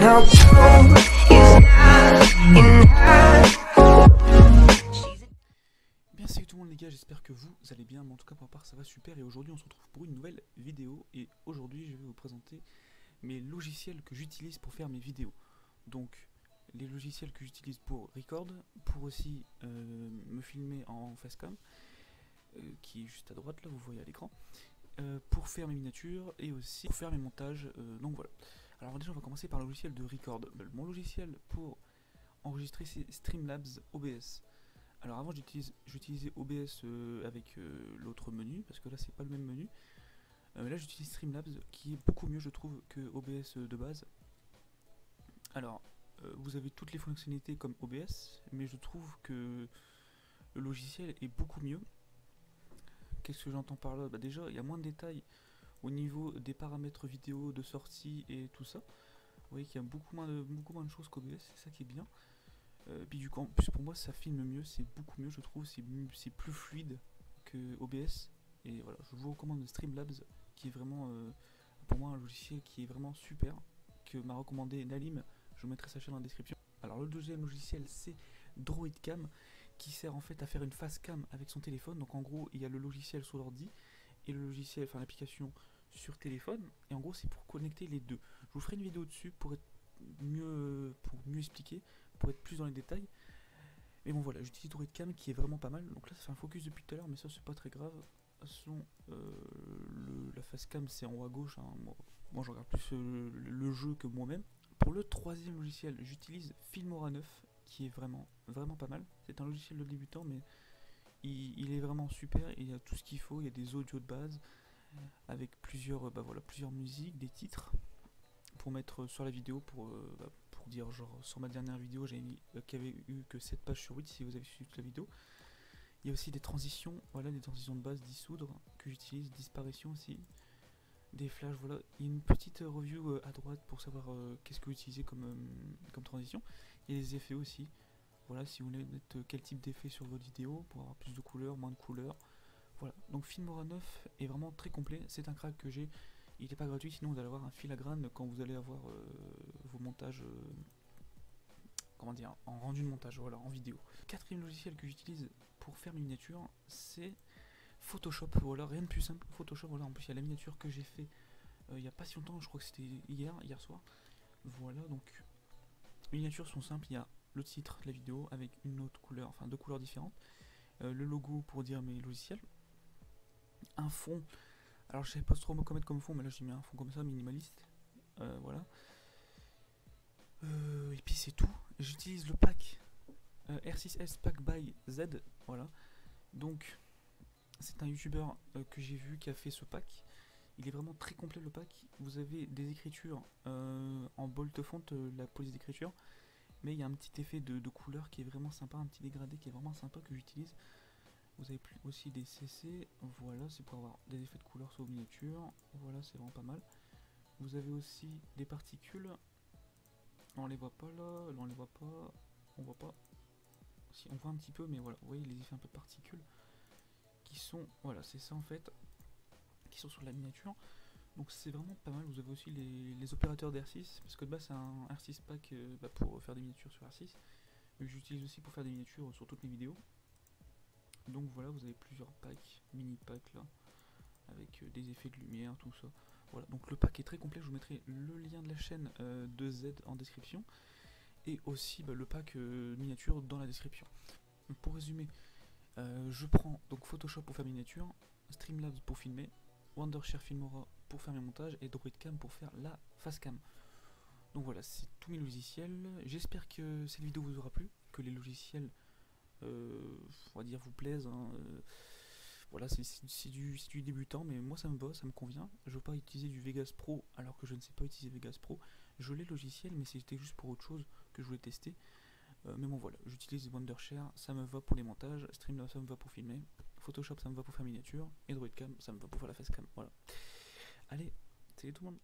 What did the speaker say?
Now gold is not enough. Bien salut tout le monde les gars, j'espère que vous allez bien, mais en tout cas pour ma part ça va super et aujourd'hui on se retrouve pour une nouvelle vidéo et aujourd'hui je vais vous présenter mes logiciels que j'utilise pour faire mes vidéos. Donc les logiciels que j'utilise pour record, pour aussi me filmer en facecam, qui est juste à droite là, vous voyez à l'écran, pour faire mes miniatures et aussi pour faire mes montages, donc voilà. Alors déjà on va commencer par le logiciel de record. Mon logiciel pour enregistrer c'est Streamlabs OBS. Alors avant j'utilisais OBS avec l'autre menu, parce que là c'est pas le même menu. Là j'utilise Streamlabs qui est beaucoup mieux je trouve que OBS de base. Alors vous avez toutes les fonctionnalités comme OBS, mais je trouve que le logiciel est beaucoup mieux. Qu'est-ce que j'entends par là? Bah déjà il y a moins de détails au niveau des paramètres vidéo de sortie et tout ça. Vous voyez qu'il y a beaucoup moins de choses qu'OBS, c'est ça qui est bien. Puis du coup, en plus pour moi ça filme mieux, c'est beaucoup mieux je trouve, c'est plus fluide que OBS. Et voilà, je vous recommande Streamlabs qui est vraiment pour moi un logiciel qui est vraiment super, que m'a recommandé Nalim, je vous mettrai sa chaîne dans la description. Alors le deuxième logiciel c'est Droidcam qui sert en fait à faire une face cam avec son téléphone. Donc en gros il y a le logiciel sur l'ordi et le logiciel, enfin l'application sur téléphone, et en gros c'est pour connecter les deux. Je vous ferai une vidéo dessus pour mieux expliquer, pour être plus dans les détails. Mais bon voilà, j'utilise Droidcam qui est vraiment pas mal. Donc là ça fait un focus depuis tout à l'heure, mais ça c'est pas très grave. De toute façon, la facecam c'est en haut à gauche, hein. Moi je regarde plus le jeu que moi-même. Pour le troisième logiciel, j'utilise Filmora 9 qui est vraiment pas mal. C'est un logiciel de débutant, mais il est vraiment super. Il y a tout ce qu'il faut, il y a des audios de base avec plusieurs musiques, des titres pour mettre sur la vidéo, pour dire genre sur ma dernière vidéo j'avais mis qu'il n'y avait eu que 7 pages sur 8 si vous avez suivi toute la vidéo. Il y a aussi des transitions, voilà, des transitions de base, dissoudre que j'utilise, disparition aussi, des flashs, voilà. Il y a une petite review à droite pour savoir qu'est-ce que vous utilisez comme transition. Il y a des effets aussi, voilà, si vous voulez mettre quel type d'effet sur votre vidéo pour avoir plus de couleurs, moins de couleurs. Voilà, donc Filmora 9 est vraiment très complet, c'est un crack que j'ai. Il n'est pas gratuit, sinon vous allez avoir un filigrane quand vous allez avoir vos montages, comment dire, en rendu de montage, voilà, en vidéo. Quatrième logiciel que j'utilise pour faire mes miniatures, c'est Photoshop, voilà, rien de plus simple. Photoshop, voilà, en plus il y a la miniature que j'ai fait il n'y a pas si longtemps, je crois que c'était hier soir. Voilà, donc les miniatures sont simples, il y a le titre de la vidéo avec une autre couleur, enfin deux couleurs différentes, le logo pour dire mes logiciels, un fond. Alors je savais pas trop comment mettre comme fond, mais là j'ai mis un fond comme ça, minimaliste. Voilà. Et puis c'est tout. J'utilise le pack R6S Pack by Z. Voilà. Donc c'est un youtubeur que j'ai vu qui a fait ce pack. Il est vraiment très complet le pack. Vous avez des écritures en bold font, la police d'écriture. Mais il y a un petit effet de couleur qui est vraiment sympa, un petit dégradé qui est vraiment sympa que j'utilise. Vous avez aussi des CC, voilà, c'est pour avoir des effets de couleur sur vos miniatures, voilà, c'est vraiment pas mal. Vous avez aussi des particules, on les voit pas là, on les voit pas, on voit pas, si on voit un petit peu, mais voilà, vous voyez les effets un peu de particules, qui sont, voilà, c'est ça en fait, qui sont sur la miniature, donc c'est vraiment pas mal. Vous avez aussi les opérateurs d'R6, parce que de base c'est un R6 pack pour faire des miniatures sur R6, mais j'utilise aussi pour faire des miniatures sur toutes mes vidéos. Donc voilà, vous avez plusieurs packs, mini packs là, avec des effets de lumière, tout ça. Voilà, donc le pack est très complet, je vous mettrai le lien de la chaîne de Z en description, et aussi le pack miniature dans la description. Donc pour résumer, je prends donc Photoshop pour faire miniature, Streamlabs pour filmer, Wondershare Filmora pour faire mes montages, et Droidcam pour faire la facecam. Donc voilà, c'est tous mes logiciels. J'espère que cette vidéo vous aura plu, que les logiciels on va dire vous plaisent, hein. Voilà, c'est du débutant, mais moi ça me va, ça me convient. Je veux pas utiliser du Vegas Pro alors que je ne sais pas utiliser Vegas Pro. Je l'ai logiciel, mais c'était juste pour autre chose que je voulais tester. Mais bon voilà, j'utilise Wondershare, ça me va pour les montages, Streamlabs ça me va pour filmer, Photoshop ça me va pour faire miniature, et Droidcam ça me va pour faire la facecam. Voilà. Allez, salut tout le monde.